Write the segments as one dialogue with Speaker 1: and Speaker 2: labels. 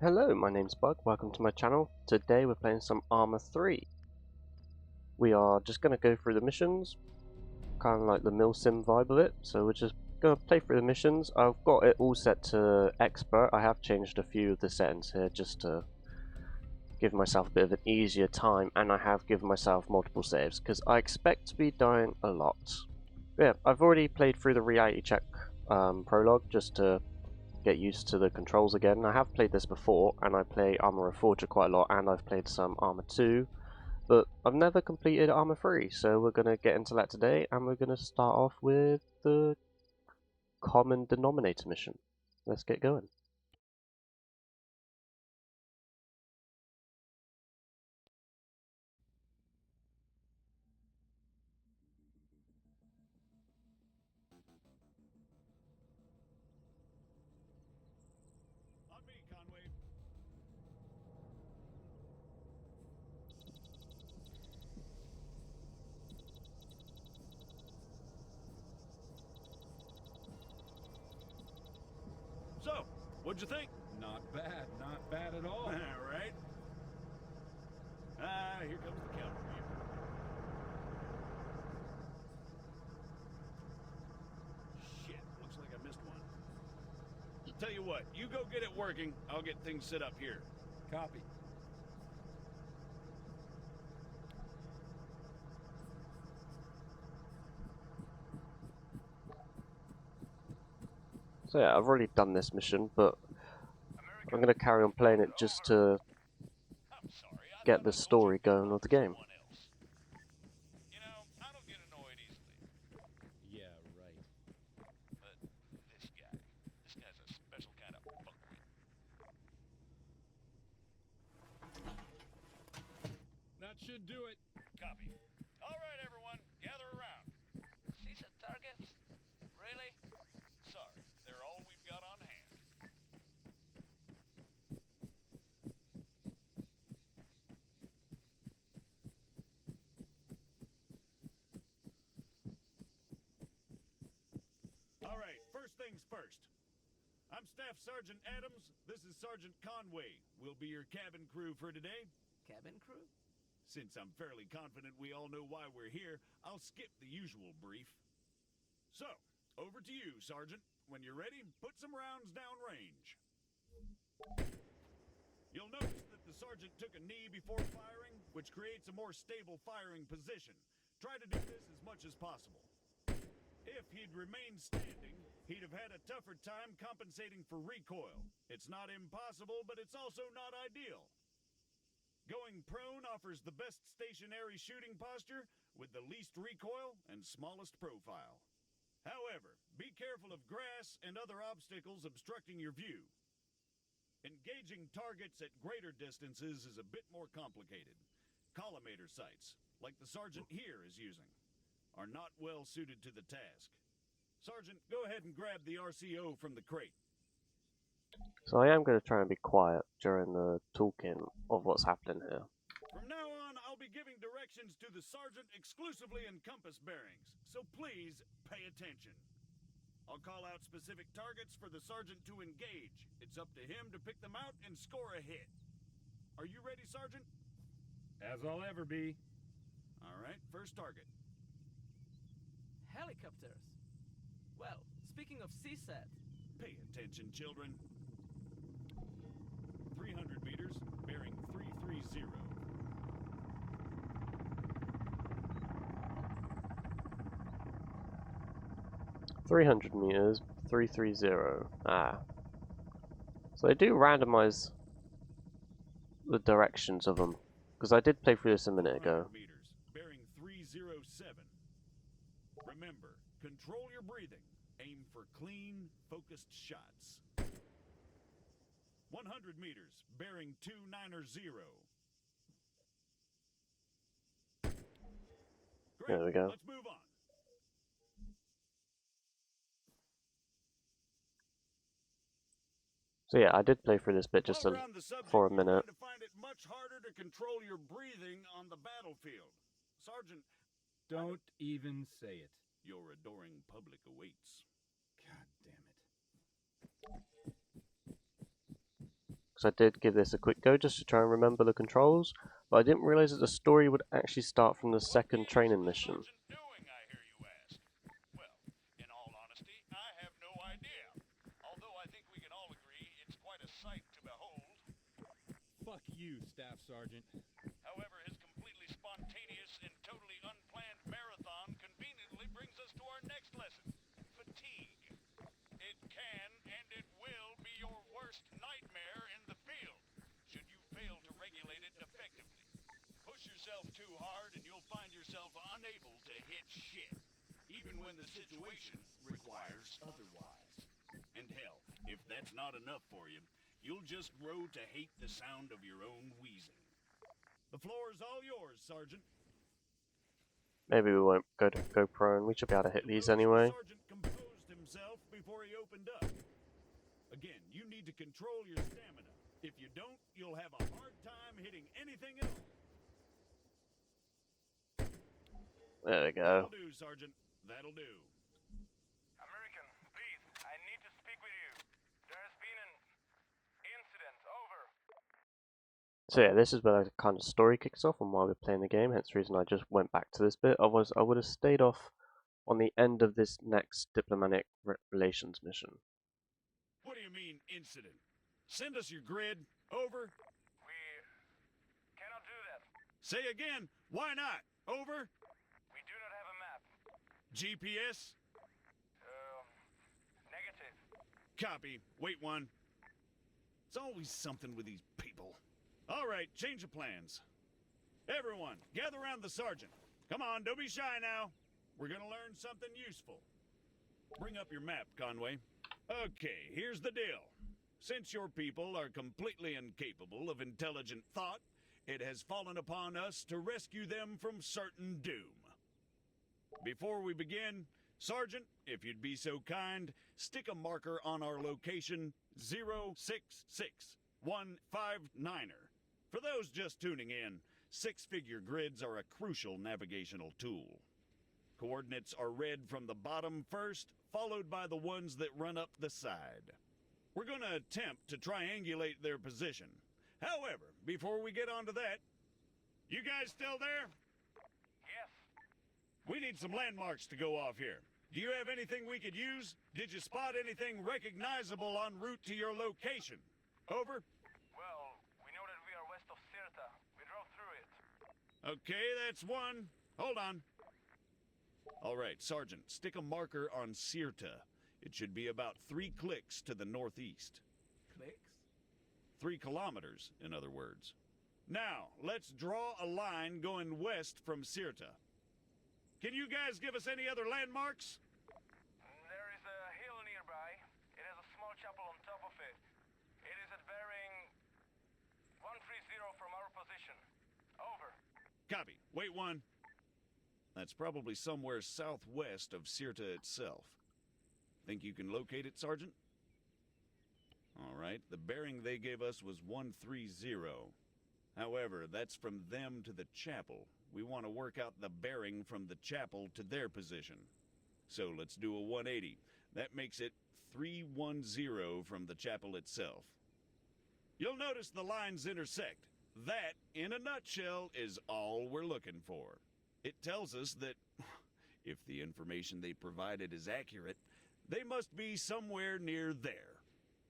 Speaker 1: Hello, my name's Bug, welcome to my channel. Today we're playing some Arma 3. We are just going to go through the missions, kind of like the Milsim vibe of it, so we're just going to play through the missions. I've got it all set to Expert. I have changed a few of the settings here just to give myself a bit of an easier time, and I have given myself multiple saves, because I expect to be dying a lot. Yeah, I've already played through the reality check prologue just to get used to the controls again. I have played this before, and I play Arma Reforger quite a lot, and I've played some Arma 2, but I've never completed Arma 3, so we're going to get into that today, and we're going to start off with the common denominator mission. Let's get going.
Speaker 2: On me, Conway. So, what'd you think?
Speaker 3: Not bad at all.
Speaker 2: All right. Here comes the counter view. Shit, looks like I missed one. Tell you what, you go get it working. I'll get things set up here.
Speaker 3: Copy.
Speaker 1: So yeah, I've already done this mission, but I'm going to carry on playing it just to
Speaker 2: I'm sorry, I
Speaker 1: get
Speaker 2: thought
Speaker 1: the
Speaker 2: I told
Speaker 1: story
Speaker 2: you
Speaker 1: going with the game.
Speaker 2: someone else. You know, I don't get annoyed easily.
Speaker 3: Yeah, right.
Speaker 2: But this guy's a special kind of fuckwit.
Speaker 3: That should do it.
Speaker 2: Copy. All right, everyone, gather around.
Speaker 4: Decent targets? Really?
Speaker 2: Sorry, they're all we've got on hand. All right, first things first. I'm Staff Sergeant Adams. This is Sergeant Conway. We'll be your cabin crew for today.
Speaker 4: Cabin crew?
Speaker 2: Since I'm fairly confident we all know why we're here, I'll skip the usual brief. So, over to you, Sergeant. When you're ready, put some rounds downrange. You'll notice that the sergeant took a knee before firing, which creates a more stable firing position. Try to do this as much as possible. If he'd remained standing, he'd have had a tougher time compensating for recoil. It's not impossible, but it's also not ideal. Going prone offers the best stationary shooting posture with the least recoil and smallest profile. However, be careful of grass and other obstacles obstructing your view. Engaging targets at greater distances is a bit more complicated. Collimator sights, like the sergeant here is using, are not well suited to the task. Sergeant, go ahead and grab the RCO from the crate.
Speaker 1: So I am going to try and be quiet during the talking of what's happening here.
Speaker 2: From now on, I'll be giving directions to the sergeant exclusively in compass bearings, so please pay attention. I'll call out specific targets for the sergeant to engage. It's up to him to pick them out and score a hit. Are you ready, Sergeant?
Speaker 3: As I'll ever be.
Speaker 2: All right, first target.
Speaker 4: Helicopters. Well, speaking of CSAT,
Speaker 2: Pay attention, children. 300 meters, bearing 330.
Speaker 1: 300 meters, 330. Ah. So they do randomize the directions of them, because I did play through this a minute ago.
Speaker 2: 400 meters, bearing 307. Remember, control your breathing. Aim for clean, focused shots. 100 meters, bearing 290. Great.
Speaker 1: There we go.
Speaker 2: Let's move on.
Speaker 1: So yeah, I did play through this bit just
Speaker 2: While we're on the subject,
Speaker 1: for a
Speaker 2: you're
Speaker 1: minute.
Speaker 2: going to find it much harder to control your breathing on the battlefield. Sergeant,
Speaker 3: Don't even say it.
Speaker 2: your adoring public awaits.
Speaker 3: God damn it.
Speaker 1: because I did give this a quick go just to try and remember the controls, but I didn't realise that the story would actually start from the second training mission.
Speaker 2: Doing, I hear you ask. Well, in all honesty, I have no idea. Although I think we can all agree it's quite a sight to behold.
Speaker 3: Fuck you, Staff Sergeant.
Speaker 2: However, his completely spontaneous and totally unplanned marathon conveniently brings us to our next lesson. Fatigue. It can and it will be your worst nightmare in the field, should you fail to regulate it effectively. Push yourself too hard and you'll find yourself unable to hit shit, even when the situation requires otherwise. And hell, if that's not enough for you, you'll just grow to hate the sound of your own wheezing. The floor is all yours, Sergeant.
Speaker 1: Maybe we won't go prone. We should be able to hit these anyway.
Speaker 2: The sergeant composed himself before he opened up. Again, you need to control your stamina. If you don't, you'll have a hard time hitting anything else.
Speaker 1: There we go.
Speaker 2: That'll do, Sergeant. That'll do.
Speaker 5: American, please, I need to speak with you. There has been an incident. Over.
Speaker 1: So yeah, this is where the kind of story kicks off and why we're playing the game, hence the reason I just went back to this bit. Otherwise, I would have stayed off on the end of this next diplomatic relations mission.
Speaker 2: What do you mean, incident? Send us your grid. Over.
Speaker 5: We cannot do that.
Speaker 2: Say again. Why not? Over.
Speaker 5: We do not have a map.
Speaker 2: GPS.
Speaker 5: Negative.
Speaker 2: Copy. Wait one. It's always something with these people. All right, change of plans. Everyone, gather around the sergeant. Come on, don't be shy now. We're gonna learn something useful. Bring up your map, Conway. Okay, here's the deal. Since your people are completely incapable of intelligent thought, it has fallen upon us to rescue them from certain doom. Before we begin, Sergeant, if you'd be so kind, stick a marker on our location 066159er. For those just tuning in, six-figure grids are a crucial navigational tool. Coordinates are read from the bottom first, followed by the ones that run up the side. We're going to attempt to triangulate their position. However, before we get onto that, you guys still there?
Speaker 5: Yes.
Speaker 2: We need some landmarks to go off here. Do you have anything we could use? Did you spot anything recognizable en route to your location? Over.
Speaker 5: Well, we know that we are west of Sirta. We drove through it.
Speaker 2: Okay, that's one. Hold on. All right, Sergeant, stick a marker on Sirta. It should be about 3 clicks to the northeast.
Speaker 4: Clicks?
Speaker 2: 3 kilometers, in other words. Now, let's draw a line going west from Sirta. Can you guys give us any other landmarks?
Speaker 5: There is a hill nearby. It has a small chapel on top of it. It is at bearing 130 from our position. Over.
Speaker 2: Copy. Wait one. That's probably somewhere southwest of Sirta itself. Think you can locate it, Sergeant? All right. The bearing they gave us was 130. However, that's from them to the chapel. We want to work out the bearing from the chapel to their position. So let's do a 180. That makes it 310 from the chapel itself. You'll notice the lines intersect. That, in a nutshell, is all we're looking for. It tells us that if the information they provided is accurate, they must be somewhere near there.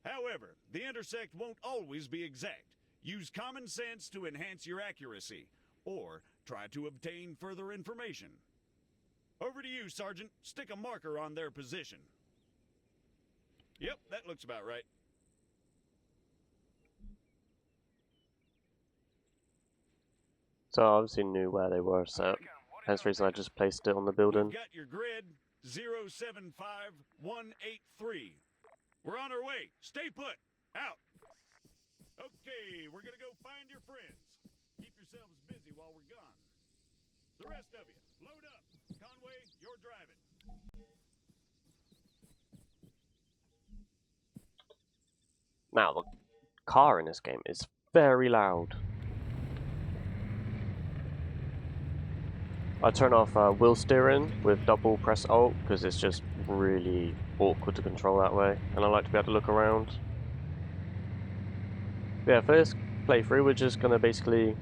Speaker 2: However, the intersect won't always be exact. Use common sense to enhance your accuracy, or try to obtain further information. Over to you, Sergeant. Stick a marker on their position. Yep, that looks about right.
Speaker 1: So I obviously knew where they were, so hence the reason I just placed it on the building.
Speaker 2: We've got your grid 075183. We're on our way. Stay put. Out. Okay, we're gonna go find your friends. Keep yourselves busy while we're gone. The rest of you, load up. Conway, you're driving.
Speaker 1: Now, the car in this game is very loud. I turn off wheel steering with double press Alt because it's just really awkward to control that way, and I like to be able to look around. Yeah, for this playthrough, we're just gonna basically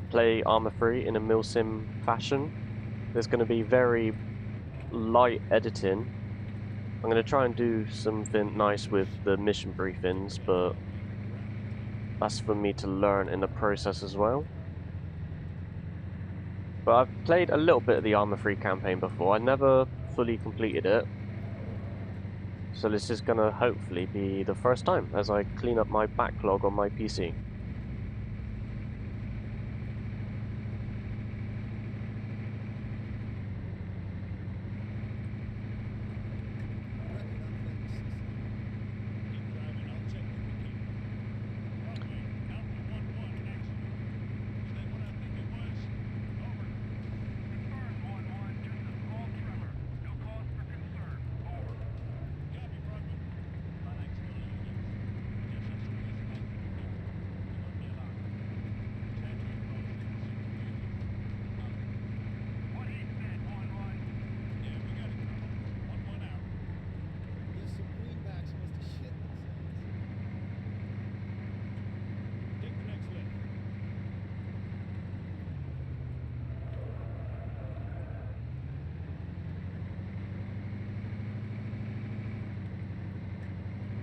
Speaker 1: play Arma 3 in a milsim fashion. There's gonna be very light editing. I'm gonna try and do something nice with the mission briefings, but that's for me to learn in the process as well. But I've played a little bit of the Arma 3 campaign before. I never fully completed it. So this is gonna hopefully be the first time as I clean up my backlog on my PC.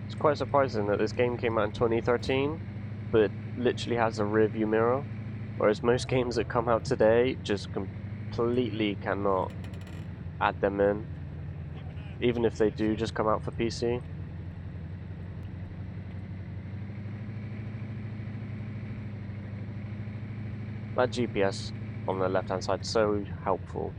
Speaker 1: It's quite surprising that this game came out in 2013, but it literally has a rear view mirror, whereas most games that come out today just completely cannot add them in, even if they do just come out for PC. That GPS on the left hand side is so helpful.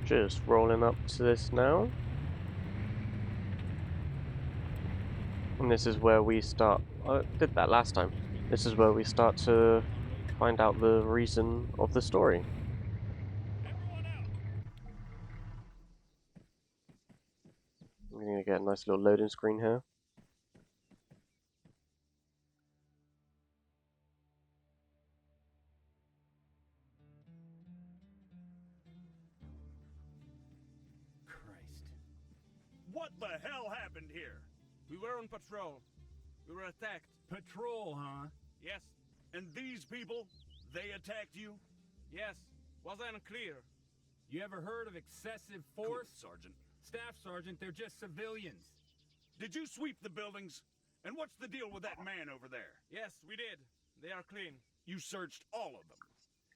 Speaker 1: Just rolling up to this now. And this is where we start. I did that last time. This is where we start to find out the reason of the story. I'm gonna get a nice little loading screen here.
Speaker 2: Christ. What the hell happened here?
Speaker 4: We were on patrol. We were attacked.
Speaker 2: Patrol, huh?
Speaker 4: Yes,
Speaker 2: And these people, they attacked you?
Speaker 4: yes. Was I unclear?
Speaker 3: You ever heard of excessive
Speaker 2: Cool,
Speaker 3: force?
Speaker 2: Sergeant.
Speaker 3: Staff Sergeant, they're just civilians.
Speaker 2: Did you sweep the buildings? And what's the deal with that man over there?
Speaker 4: Yes, we did. They are clean.
Speaker 2: You searched all of them,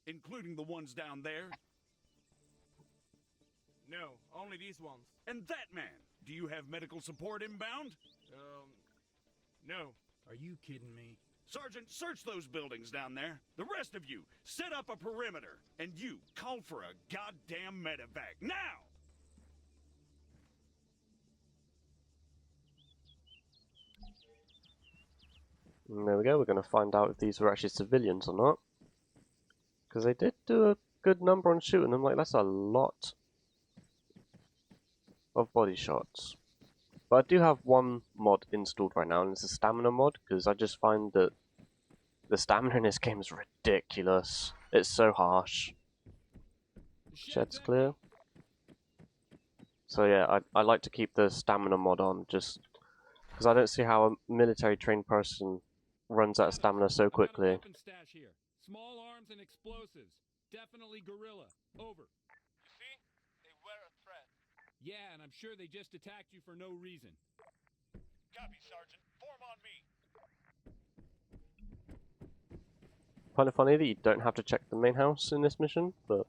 Speaker 2: including the ones down there?
Speaker 4: No, only these ones.
Speaker 2: And that man, do you have medical support inbound?
Speaker 4: No.
Speaker 3: Are you kidding me?
Speaker 2: Sergeant, search those buildings down there. The rest of you, set up a perimeter. And you, call for a goddamn medevac, now!
Speaker 1: And there we go, we're going to find out if these were actually civilians or not. Because they did do a good number on shooting them, like that's a lot of body shots. But I do have one mod installed right now, and it's a stamina mod, because I just find that the stamina in this game is ridiculous. It's so harsh. Shed's clear. So yeah, I like to keep the stamina mod on, just because I don't see how a military trained person runs out of stamina so quickly.
Speaker 3: Weapon stash here. Small arms and explosives. Definitely guerrilla. Over.
Speaker 5: You see? They were a threat.
Speaker 3: Yeah, and I'm sure they just attacked you for no reason.
Speaker 2: Copy, Sergeant. Form on me.
Speaker 1: Kind of funny that you don't have to check the main house in this mission, but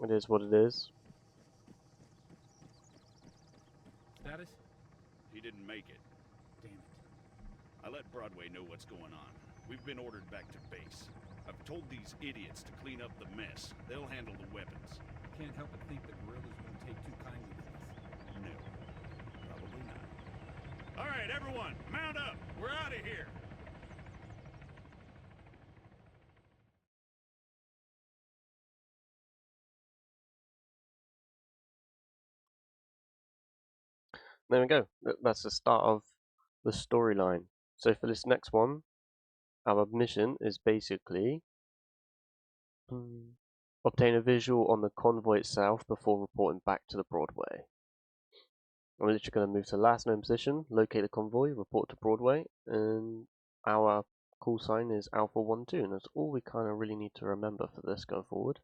Speaker 1: it is what it is.
Speaker 3: Status?
Speaker 2: He didn't make it.
Speaker 3: Damn it.
Speaker 2: I let Broadway know what's going on. We've been ordered back to base. I've told these idiots to clean up the mess. They'll handle the weapons.
Speaker 3: can't help but think the guerrillas won't take too kindly to this.
Speaker 2: No, probably not. All right, everyone, mount up. We're out of here.
Speaker 1: There we go. That's the start of the storyline. So for this next one, our mission is basically obtain a visual on the convoy itself before reporting back to the Broadway. I'm literally going to move to the last known position, locate the convoy, report to Broadway, and our call sign is Alpha 12, and that's all we kind of really need to remember for this going forward.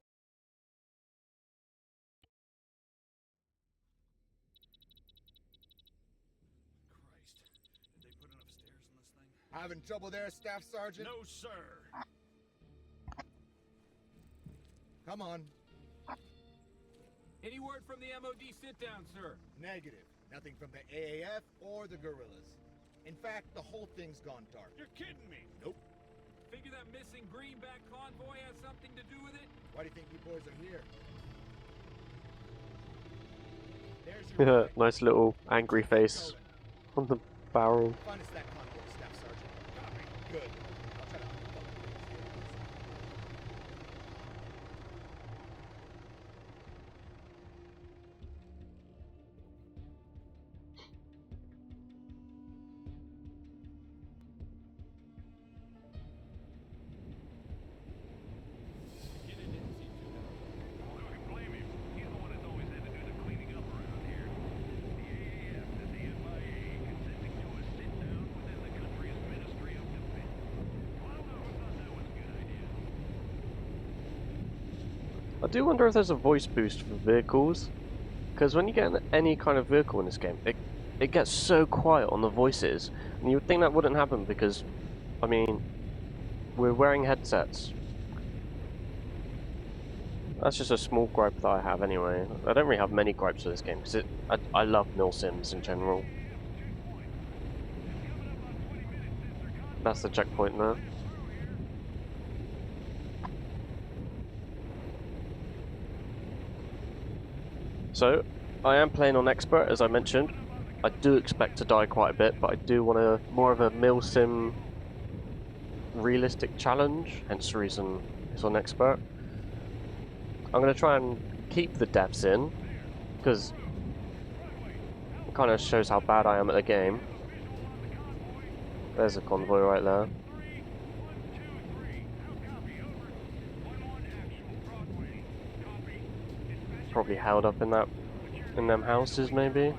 Speaker 2: Christ, did they put enough stairs in this thing?
Speaker 6: Having trouble there, Staff Sergeant?
Speaker 2: No, sir.
Speaker 6: Come on.
Speaker 3: Any word from the MOD sit-down, sir?
Speaker 6: Negative. Nothing from the AAF or the guerrillas. In fact, the whole thing's gone dark.
Speaker 2: You're kidding me.
Speaker 6: Nope.
Speaker 3: Figure that missing greenback convoy has something to do with it?
Speaker 6: Why do you think you boys are here? There's your ride.
Speaker 1: Nice little angry face on the barrel.
Speaker 6: Find us that convoy, Staff Sergeant. Copy. Good. I'll try to unfuck things here.
Speaker 3: Get it didn't seem too bad.
Speaker 2: Who can blame him? He's the one that's always had to do the cleaning up around here. The AAF and the MIA consenting to a sit-down within the country's Ministry of Defense. I don't know who thought that was a good idea.
Speaker 1: I do wonder if there's a voice boost for vehicles, because when you get in any kind of vehicle in this game, it gets so quiet on the voices, and you would think that wouldn't happen because, I mean, we're wearing headsets. That's just a small gripe that I have anyway. I don't really have many gripes with this game, because I love milsims in general. That's the checkpoint there. So, I am playing on expert, as I mentioned. I do expect to die quite a bit, but I do want more of a milsim realistic challenge, hence the reason it's on expert. I'm going to try and keep the deaths in, because it kind of shows how bad I am at the game. There's a convoy right there. Probably held up in them houses, maybe.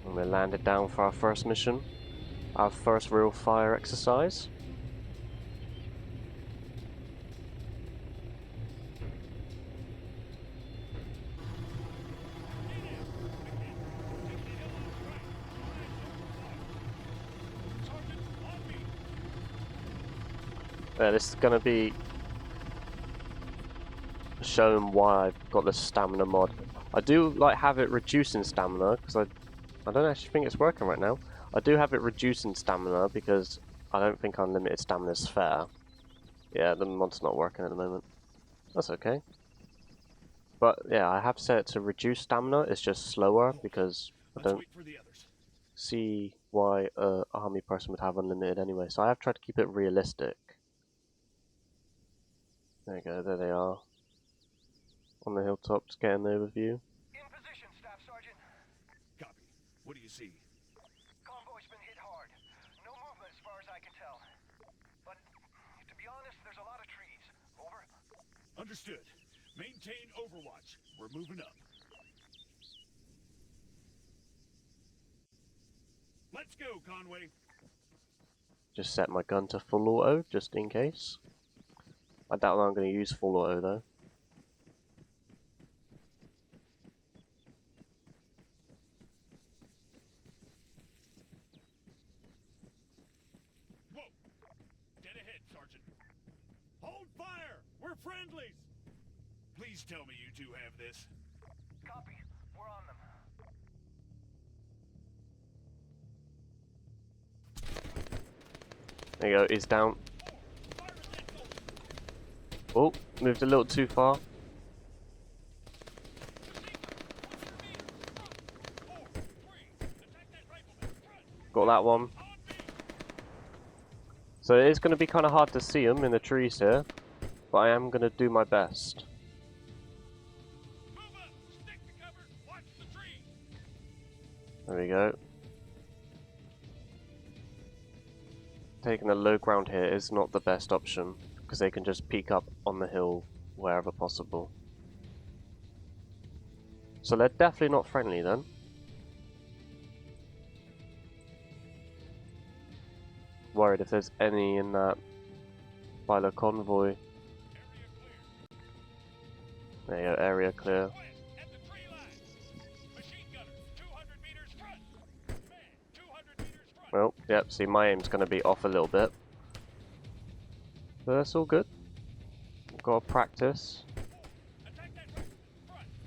Speaker 1: And we landed down for our first mission, our first real fire exercise. Yeah, this is gonna be showing why I've got the stamina mod. I do like have it reducing stamina because I don't actually think it's working right now. I do have it reducing stamina because I don't think unlimited stamina is fair. Yeah, the mod's not working at the moment. That's okay. But yeah, I have set it to reduce stamina. It's just slower because I
Speaker 2: Let's
Speaker 1: don't
Speaker 2: wait for the others.
Speaker 1: see why an army person would have unlimited anyway. So I have tried to keep it realistic. There you go, there they are. On the hilltop, just getting the overview.
Speaker 5: In position, Staff Sergeant.
Speaker 2: Copy. What do you see?
Speaker 5: Convoy's been hit hard. No movement as far as I can tell. But, to be honest, there's a lot of trees. Over.
Speaker 2: Understood. Maintain overwatch. We're moving up. Let's go, Conway.
Speaker 1: Just set my gun to full auto, just in case. I doubt that I'm going to use full auto though.
Speaker 2: Whoa! friendlies! Please tell me you two have this.
Speaker 5: Copy. We're on them.
Speaker 1: There you go, he's down. Oh, moved a little too far. Got that one. So it is going to be kind of hard to see them in the trees here, but I am going to do my best. There we go. Taking a low ground here is not the best option, because they can just peek up on the hill wherever possible. So they're definitely not friendly then. Worried if there's any in that by the convoy. There you go, area clear. Well, yep, see my aim's going to be off a little bit. But that's all good. Got to practice.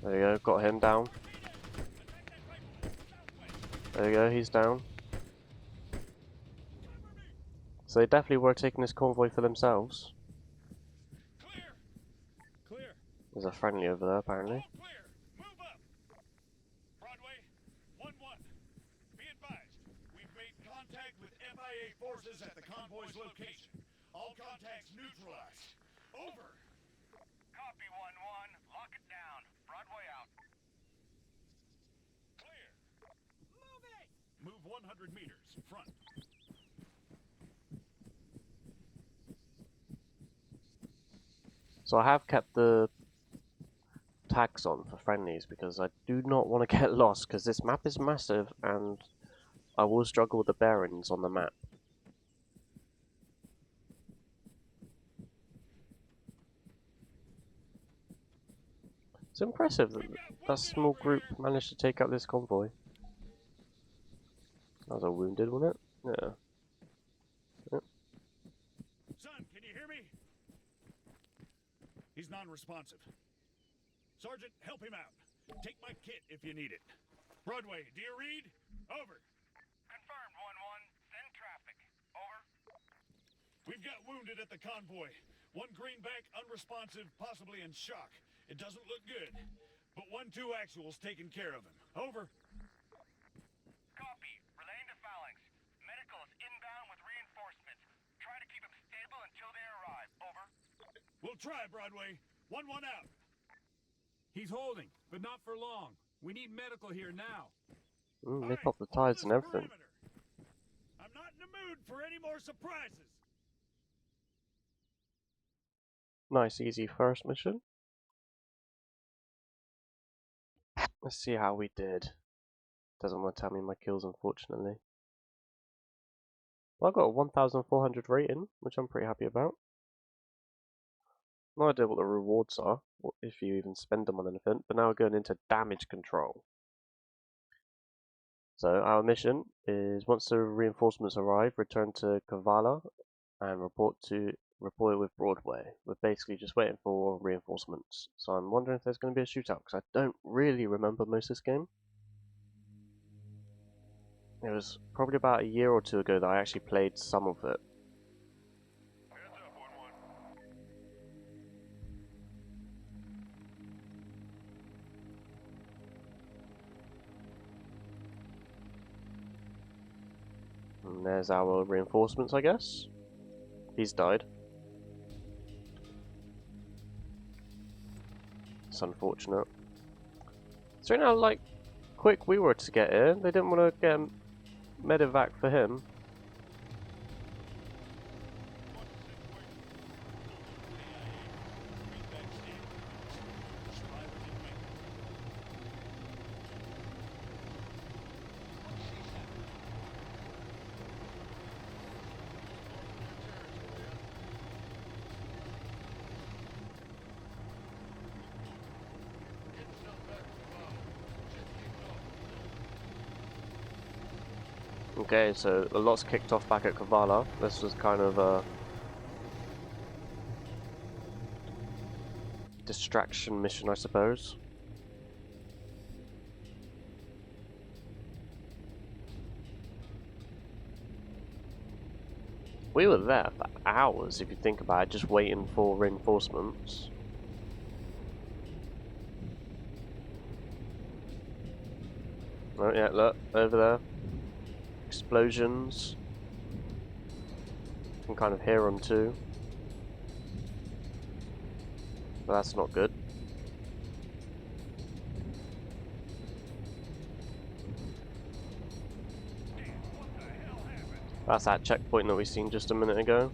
Speaker 1: There you go, got him down. There you go, he's down. So they definitely were taking this convoy for themselves.
Speaker 2: Clear.
Speaker 1: There's a friendly over there apparently.
Speaker 2: All clear. Move up. Broadway, 1-1. Be advised, we've made contact with FIA forces at the convoy's location. All contacts neutralized. Over.
Speaker 5: Copy 1-1. Lock it down. Broadway out.
Speaker 2: Clear. Move 100 meters. Front.
Speaker 1: So I have kept the tags on for friendlies because I do not want to get lost, because this map is massive and I will struggle with the bearings on the map. It's impressive that that small group managed to take out this convoy. That was a wounded, wasn't it? Yeah. Yep.
Speaker 2: Son, can you hear me? He's non-responsive. Sergeant, help him out. Take my kit if you need it. Broadway, do you read? Over.
Speaker 5: Confirmed 1-1. Send traffic. Over.
Speaker 2: We've got wounded at the convoy. One greenback, unresponsive, possibly in shock. It doesn't look good. But 1-2 actual's taking care of him. Over.
Speaker 5: Copy. Relaying to Phalanx. Medical is inbound with reinforcements. Try to keep him stable until they arrive. Over.
Speaker 2: We'll try, Broadway. 1-1 out.
Speaker 3: He's holding, but not for long. We need medical here now.
Speaker 1: They popped the tires and everything.
Speaker 2: I'm not in the mood for any more surprises.
Speaker 1: Nice, easy first mission. Let's see how we did. Doesn't want to tell me my kills, unfortunately. Well, I got a 1,400 rating, which I'm pretty happy about. No idea what the rewards are, if you even spend them on anything, but now we're going into damage control. So our mission is, once the reinforcements arrive, return to Kavala and report it with Broadway. We're basically just waiting for reinforcements. So I'm wondering if there's going to be a shootout, because I don't really remember most of this game. It was probably about a year or two ago that I actually played some of it.
Speaker 5: Heads up, 1-1.
Speaker 1: And there's our reinforcements, I guess. He's died. It's unfortunate. So now, like, quick we were to get here. They didn't want to get a medevac for him. Okay, so a lot's kicked off back at Kavala. This was kind of distraction mission, I suppose. We were there for hours, if you think about it, just waiting for reinforcements. Oh yeah, look, over there. Explosions. You can kind of hear them too. But that's not good. That's that checkpoint that we seen just a minute ago.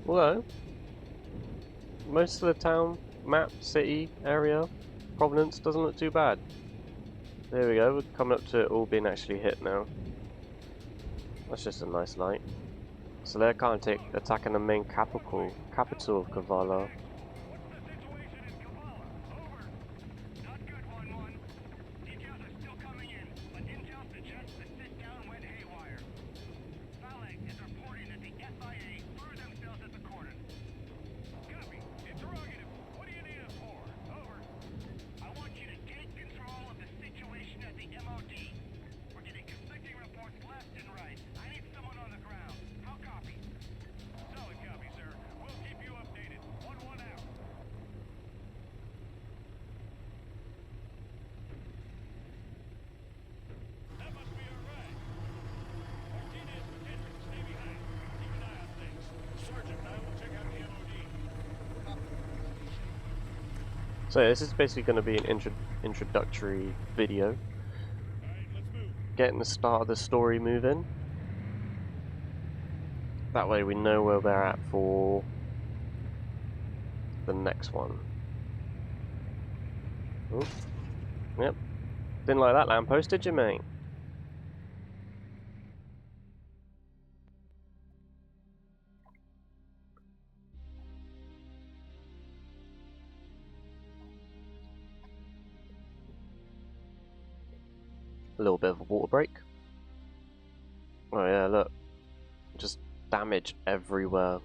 Speaker 1: Although, most of the town, map, city, area, provenance doesn't look too bad. There we go, we're coming up to it all being actually hit now. That's just a nice light. So they're kind of attacking the main capital of Kavala. So this is basically going to be an introductory video, getting the start of the story moving. That way we know where we're at for the next one. Ooh. Yep. Didn't like that lamppost, did you, mate? A little bit of a water break. Oh yeah, look. Just damage everywhere.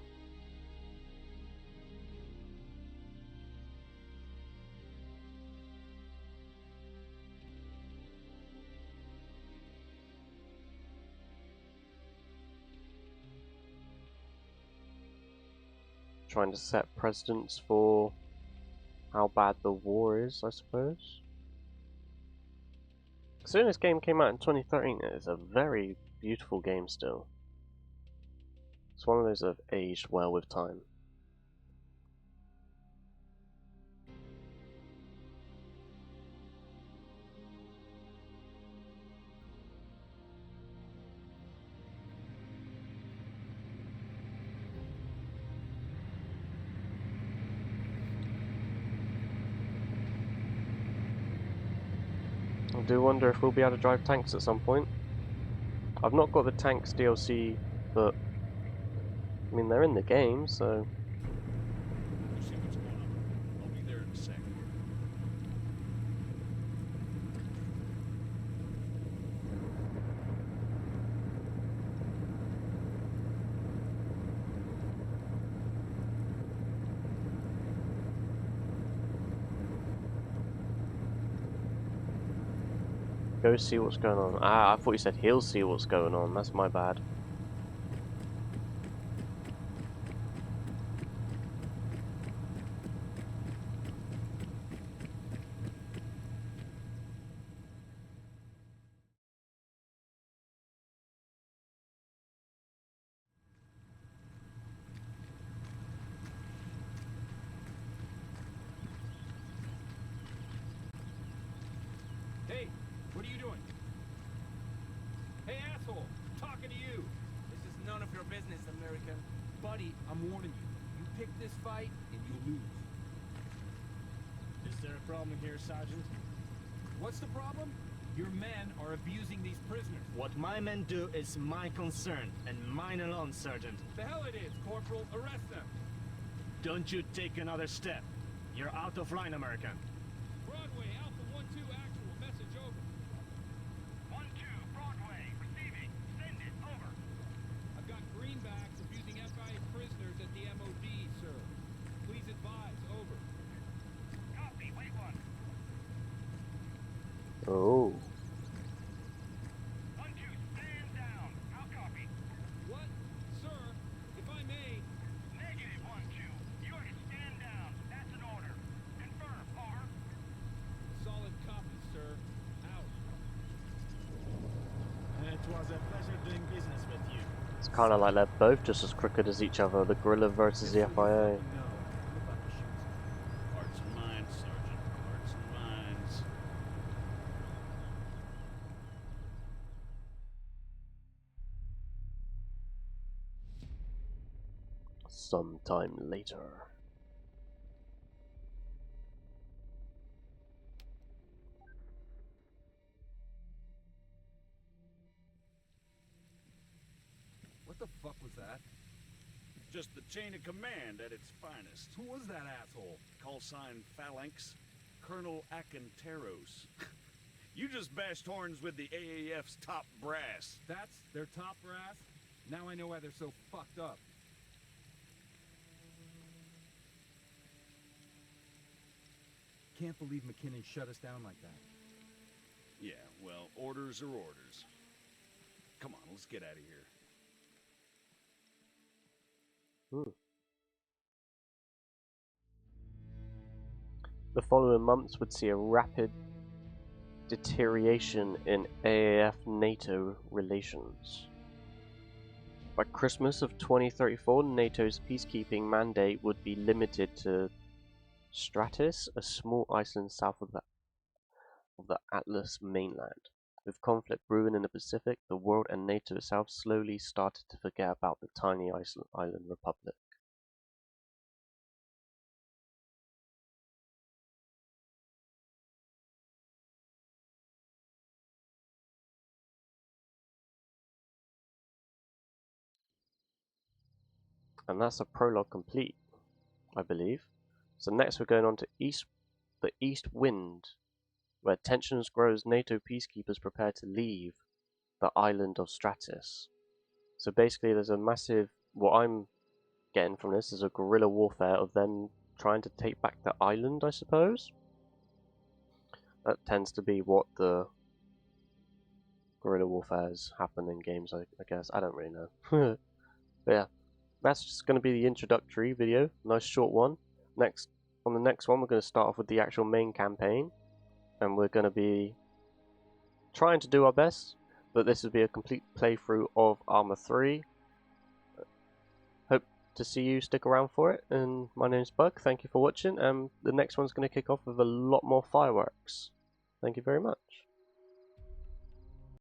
Speaker 1: Trying to set precedents for how bad the war is, I suppose. Considering this game came out in 2013, it is a very beautiful game still. It's one of those that have aged well with time. I do wonder if we'll be able to drive tanks at some point. I've not got the tanks DLC, but I mean they're in the game, so
Speaker 2: Let's see what's going on. I'll be there in a sec.
Speaker 1: go see what's going on. Ah, I thought you said he'll see what's going on. That's my bad.
Speaker 3: Hey, what are you doing? Hey, asshole! I'm talking to you!
Speaker 4: This is none of your business, American.
Speaker 3: Buddy, I'm warning you. You pick this fight, and you'll lose.
Speaker 7: Is there a problem here, Sergeant?
Speaker 3: What's the problem? Your men are abusing these prisoners.
Speaker 7: What my men do is my concern, and mine alone, Sergeant.
Speaker 3: The hell it is, Corporal. Arrest them.
Speaker 7: Don't you take another step. You're out of line, American.
Speaker 3: Broadway, Alpha 1-2 actual. Message over.
Speaker 5: 1-2, Broadway, receiving. Send it, over.
Speaker 3: I've got greenbacks abusing FIA prisoners at the MOD, sir. Please advise. Over.
Speaker 5: Copy, wait one.
Speaker 1: Oh.
Speaker 5: 1-2, stand down. I'll copy.
Speaker 3: What? Sir, if I may...
Speaker 5: Negative 1-2. You are to stand down. That's an order. Confirm, over.
Speaker 3: Solid copy, sir. Out.
Speaker 7: It was a pleasure doing business with you.
Speaker 1: It's kind of like they're both just as crooked as each other, the Guerrilla versus the FIA.
Speaker 2: Hearts and minds, Sergeant. Hearts and minds.
Speaker 1: Sometime later.
Speaker 3: What the fuck was that?
Speaker 2: Just the chain of command at its finest.
Speaker 3: Who was that asshole?
Speaker 2: Call sign Phalanx, Colonel Acanteros. You just bashed horns with the AAF's top brass.
Speaker 3: That's their top brass? Now I know why they're so fucked up. Can't believe McKinnon shut us down like that.
Speaker 2: Yeah, well, orders are orders. Come on, let's get out of here.
Speaker 1: The following months would see a rapid deterioration in AAF-NATO relations. By Christmas of 2034, NATO's peacekeeping mandate would be limited to Stratis, a small island south of the Atlas mainland. With conflict brewing in the Pacific, the world and NATO itself slowly started to forget about the tiny island republic. And that's a prologue complete, I believe. So next we're going on to the East Wind, where tensions grow as NATO peacekeepers prepare to leave the island of Stratis. So basically there's a massive, what I'm getting from this is a guerrilla warfare of them trying to take back the island, I suppose. That tends to be what the guerrilla warfares happen in games, I guess. I don't really know. But yeah, that's just going to be the introductory video. Nice short one. On the next one, we're going to start off with the actual main campaign. And we're going to be trying to do our best. But this will be a complete playthrough of Arma 3. Hope to see you stick around for it. And my name's Bug. Thank you for watching. And the next one's going to kick off with a lot more fireworks. Thank you very much.